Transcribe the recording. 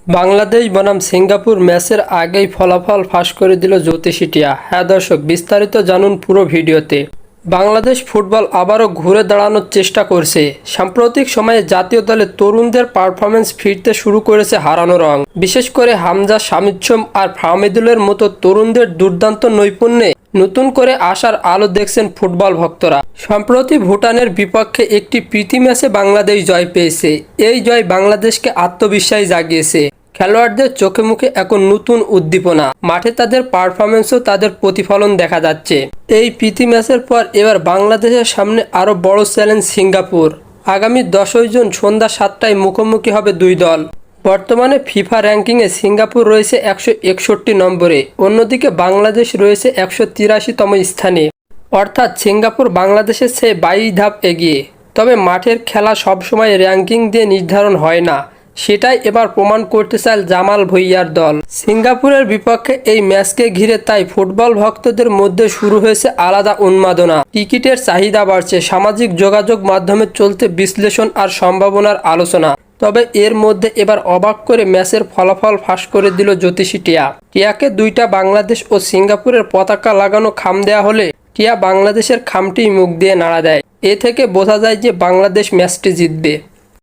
বাংলাদেশ বনাম সিঙ্গাপুর ম্যাচের আগেই ফলাফল ফাঁস করে দিল জ্যোতিষী টিয়া। হ্যাঁ দর্শক, বিস্তারিত জানুন পুরো ভিডিওতে। বাংলাদেশ ফুটবল আবারও ঘুরে দাঁড়ানোর চেষ্টা করছে। সাম্প্রতিক সময়ে জাতীয় দলে তরুণদের পারফরমেন্স ফিরতে শুরু করেছে হারানো রং। বিশেষ করে হামজা, শামিদ আর ফাহমিদুলের মতো তরুণদের দুর্দান্ত নৈপুণ্যে নতুন করে আসার আলো দেখছেন ফুটবল ভক্তরা। সম্প্রতি ভুটানের বিপক্ষে একটি প্রীতি ম্যাচে বাংলাদেশ জয় পেয়েছে। এই জয় বাংলাদেশকে আত্মবিশ্বাস জাগিয়েছে। খেলোয়াড়দের চোখে মুখে এখন নতুন উদ্দীপনা, মাঠে তাদের পারফরমেন্সও তাদের প্রতিফলন দেখা যাচ্ছে। এই প্রীতি ম্যাচের পর এবার বাংলাদেশের সামনে আরও বড় চ্যালেঞ্জ সিঙ্গাপুর। আগামী 10ই জুন সন্ধ্যা 7টায় মুখোমুখি হবে দুই দল। বর্তমানে ফিফা র্যাঙ্কিংয়ে সিঙ্গাপুর রয়েছে 161 নম্বরে, অন্যদিকে বাংলাদেশ রয়েছে 183তম স্থানে। অর্থাৎ সিঙ্গাপুর বাংলাদেশের চেয়ে 22 ধাপ এগিয়ে। তবে মাঠের খেলা সবসময় র্যাঙ্কিং দিয়ে নির্ধারণ হয় না, সেটাই এবার প্রমাণ করতে চায় জামাল ভুঁইয়ার দল। সিঙ্গাপুরের বিপক্ষে এই ম্যাচকে ঘিরে তাই ফুটবল ভক্তদের মধ্যে শুরু হয়েছে আলাদা উন্মাদনা। টিকিটের চাহিদা বাড়ছে, সামাজিক যোগাযোগ মাধ্যমে চলতে বিশ্লেষণ আর সম্ভাবনার আলোচনা। তবে এর মধ্যে এবার অবাক করে ম্যাচের ফলাফল ফাঁস করে দিল জ্যোতিষী টিয়া। টিয়াকে দুইটা বাংলাদেশ ও সিঙ্গাপুরের পতাকা লাগানো খাম দেয়া হলে টিয়া বাংলাদেশের খামটি মুখ দিয়ে নাড়া দেয়। এ থেকে বোঝা যায় যে বাংলাদেশ ম্যাচটি জিতবে।